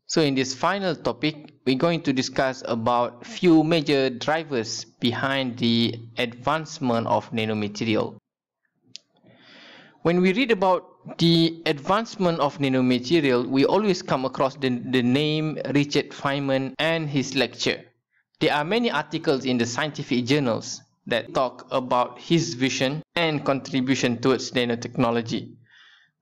So in this final topic, we're going to discuss about few major drivers behind the advancement of nanomaterial. When we read about the advancement of nanomaterial, we always come across the name Richard Feynman and his lecture. There are many articles in the scientific journals that talk about his vision and contribution towards nanotechnology.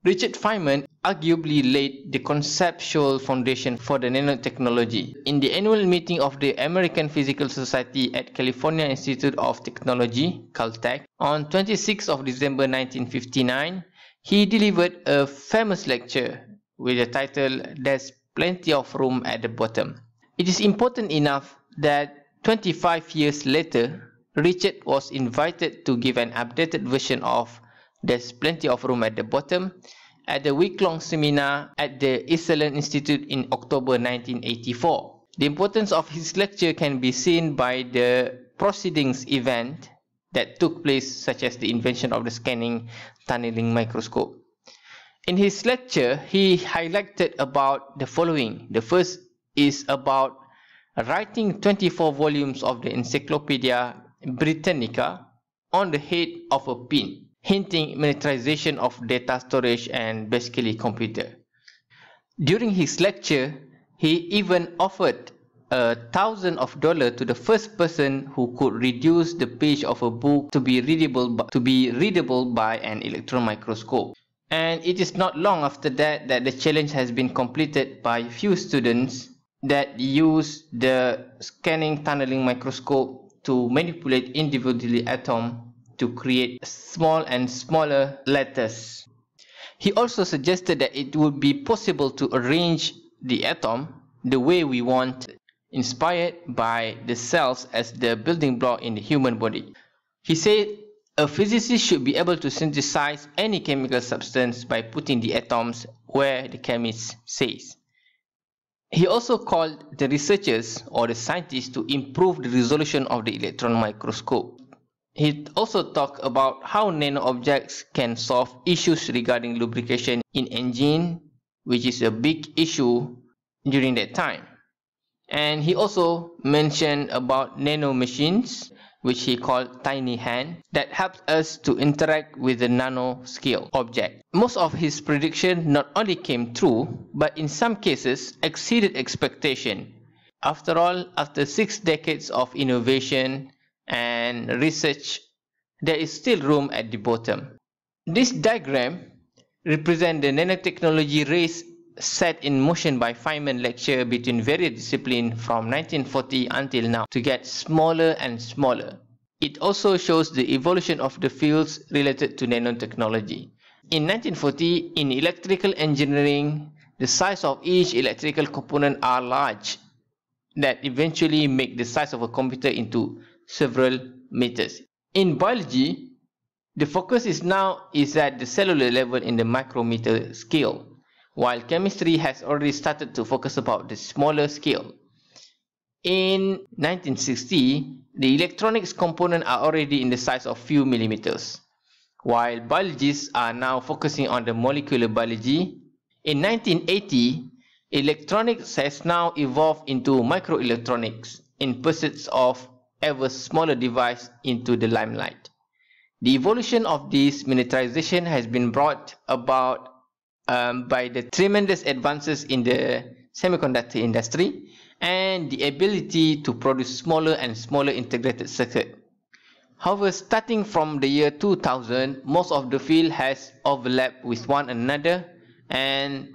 Richard Feynman arguably laid the conceptual foundation for the nanotechnology. In the annual meeting of the American Physical Society at California Institute of Technology, Caltech, on 26th of December 1959, he delivered a famous lecture with the title, "There's Plenty of Room at the Bottom." It is important enough that 25 years later, Richard was invited to give an updated version of "There's Plenty of Room at the Bottom" at the week-long seminar at the Esalen Institute in October 1984. The importance of his lecture can be seen by the proceedings event that took place, such as the invention of the scanning tunneling microscope. In his lecture, he highlighted about the following. The first is about writing 24 volumes of the Encyclopedia Britannica on the head of a pin, hinting miniaturization of data storage and basically computer. During his lecture, he even offered $1,000 to the first person who could reduce the page of a book to be readable by an electron microscope. And it is not long after that the challenge has been completed by few students that use the scanning tunneling microscope to manipulate individually atoms to create small and smaller letters. He also suggested that it would be possible to arrange the atom the way we want, inspired by the cells as the building block in the human body. He said a physicist should be able to synthesize any chemical substance by putting the atoms where the chemist says. He also called the researchers or the scientists to improve the resolution of the electron microscope. He also talked about how nano objects can solve issues regarding lubrication in engine, which is a big issue during that time. And he also mentioned about nano machines, which he called tiny hand, that helps us to interact with the nano scale object. Most of his predictions not only came true, but in some cases exceeded expectation. After all, after 6 decades of innovation and research, there is still room at the bottom. This diagram represents the nanotechnology race set in motion by Feynman lecture between various disciplines from 1940 until now to get smaller and smaller. It also shows the evolution of the fields related to nanotechnology. In 1940, in electrical engineering, the size of each electrical component are large, that eventually make the size of a computer into several meters. In biology, the focus is at the cellular level in the micrometer scale, while chemistry has already started to focus about the smaller scale. In 1960, the electronics components are already in the size of few millimeters, while biologists are now focusing on the molecular biology. In 1980, electronics has now evolved into microelectronics in pursuit of ever smaller device into the limelight. The evolution of this miniaturization has been brought about by the tremendous advances in the semiconductor industry and the ability to produce smaller and smaller integrated circuit. However, starting from the year 2000, most of the field has overlapped with one another and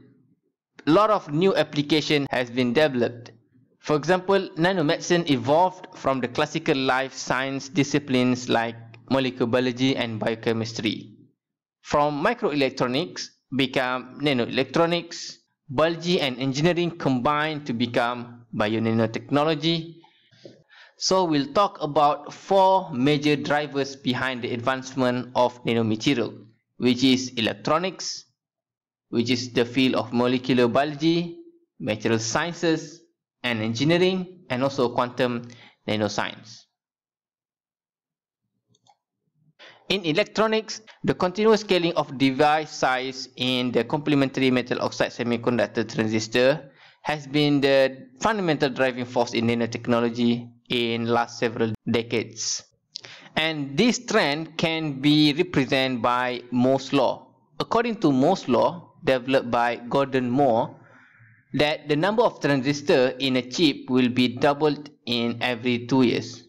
a lot of new application has been developed. For example, nanomedicine evolved from the classical life science disciplines like molecular biology and biochemistry. From microelectronics become nanoelectronics, biology and engineering combined to become bio-nanotechnology. So we'll talk about 4 major drivers behind the advancement of nanomaterial, which is electronics, which is the field of molecular biology, material sciences, and engineering, and also quantum nanoscience. In electronics, the continuous scaling of device size in the complementary metal oxide semiconductor transistor has been the fundamental driving force in nanotechnology in the last several decades. And this trend can be represented by Moore's law. According to Moore's law, developed by Gordon Moore, that the number of transistors in a chip will be doubled in every 2 years.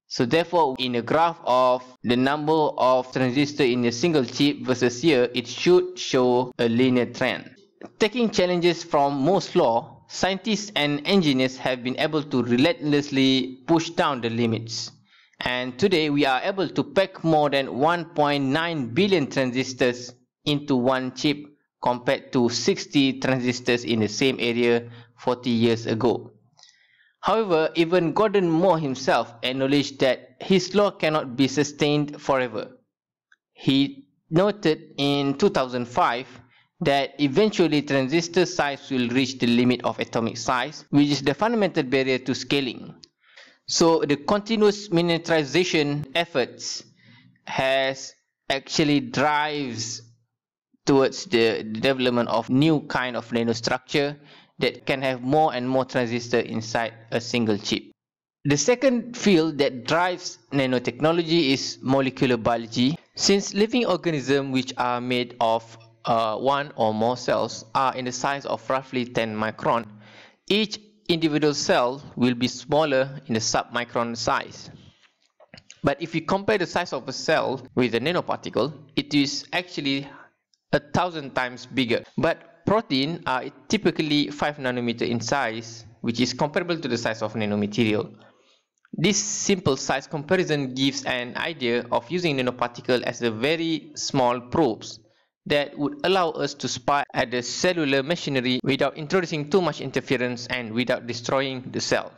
So therefore, in a graph of the number of transistors in a single chip versus year, it should show a linear trend. Taking challenges from Moore's law, scientists and engineers have been able to relentlessly push down the limits. And today we are able to pack more than 1.9 billion transistors into one chip compared to 60 transistors in the same area 40 years ago. However, even Gordon Moore himself acknowledged that his law cannot be sustained forever. He noted in 2005 that eventually transistor size will reach the limit of atomic size, which is the fundamental barrier to scaling. So the continuous miniaturization efforts has actually drives towards the development of new kind of nanostructure that can have more and more transistors inside a single chip. The second field that drives nanotechnology is molecular biology. Since living organisms which are made of one or more cells are in the size of roughly 10 micron, each individual cell will be smaller in the sub-micron size. But if you compare the size of a cell with a nanoparticle, it is actually 1,000 times bigger. But protein are typically 5 nanometer in size, which is comparable to the size of nanomaterial. This simple size comparison gives an idea of using nanoparticle as a very small probes that would allow us to spy at the cellular machinery without introducing too much interference and without destroying the cell.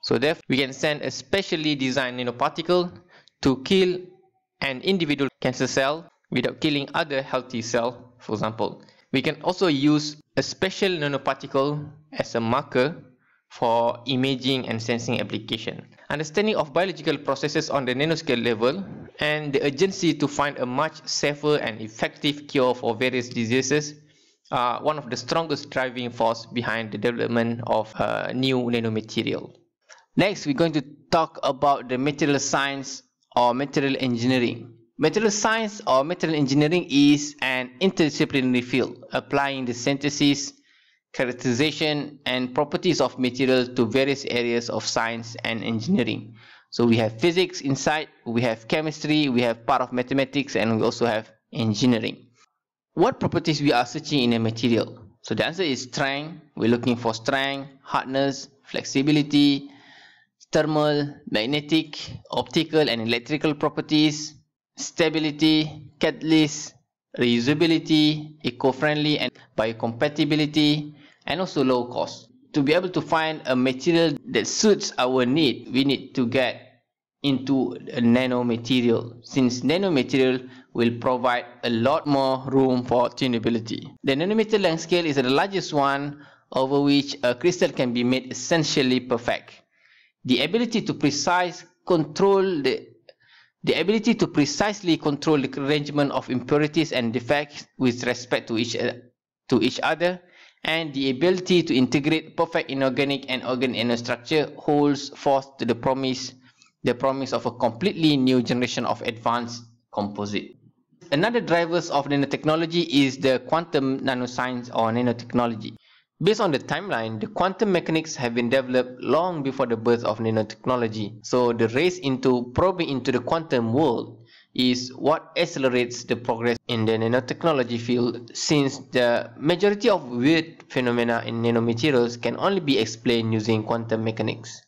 So therefore, we can send a specially designed nanoparticle to kill an individual cancer cell without killing other healthy cells, for example. We can also use a special nanoparticle as a marker for imaging and sensing application. Understanding of biological processes on the nanoscale level and the urgency to find a much safer and effective cure for various diseases are one of the strongest driving force behind the development of new nanomaterial. Next, we're going to talk about the material science or material engineering. Material science or material engineering is an interdisciplinary field applying the synthesis, characterization and properties of materials to various areas of science and engineering. So we have physics inside, we have chemistry, we have part of mathematics, and we also have engineering. What properties we are searching in a material? So the answer is strength. We're looking for strength, hardness, flexibility, thermal, magnetic, optical and electrical properties, stability, catalyst, reusability, eco-friendly and biocompatibility, and also low cost. To be able to find a material that suits our need, we need to get into a nanomaterial, since nanomaterial will provide a lot more room for tunability. The nanometer length scale is the largest one over which a crystal can be made essentially perfect. The ability to precisely control the arrangement of impurities and defects with respect to each other, and the ability to integrate perfect inorganic and organic nanostructure holds forth to the promise of a completely new generation of advanced composite. Another drivers of nanotechnology is the quantum nanoscience or nanotechnology. Based on the timeline, the quantum mechanics have been developed long before the birth of nanotechnology. So the race into probing into the quantum world is what accelerates the progress in the nanotechnology field, since the majority of weird phenomena in nanomaterials can only be explained using quantum mechanics.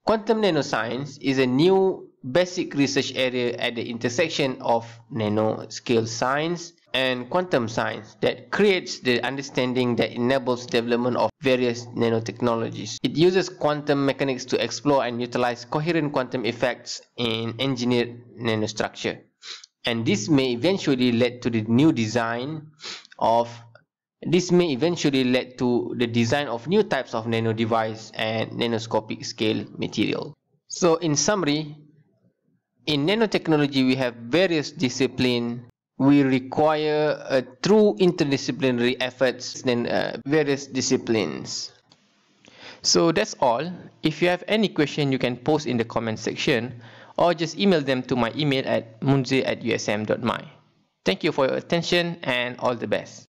Quantum nanoscience is a new basic research area at the intersection of nanoscale science and quantum science that creates the understanding that enables development of various nanotechnologies. It uses quantum mechanics to explore and utilize coherent quantum effects in engineered nanostructure. And this may eventually lead to the design of new types of nano device and nanoscopic scale material. So in summary, in nanotechnology we have various disciplines we require a true interdisciplinary efforts in various disciplines. So that's all. If you have any question, you can post in the comment section or just email them to my email at munze@usm.my. Thank you for your attention and all the best.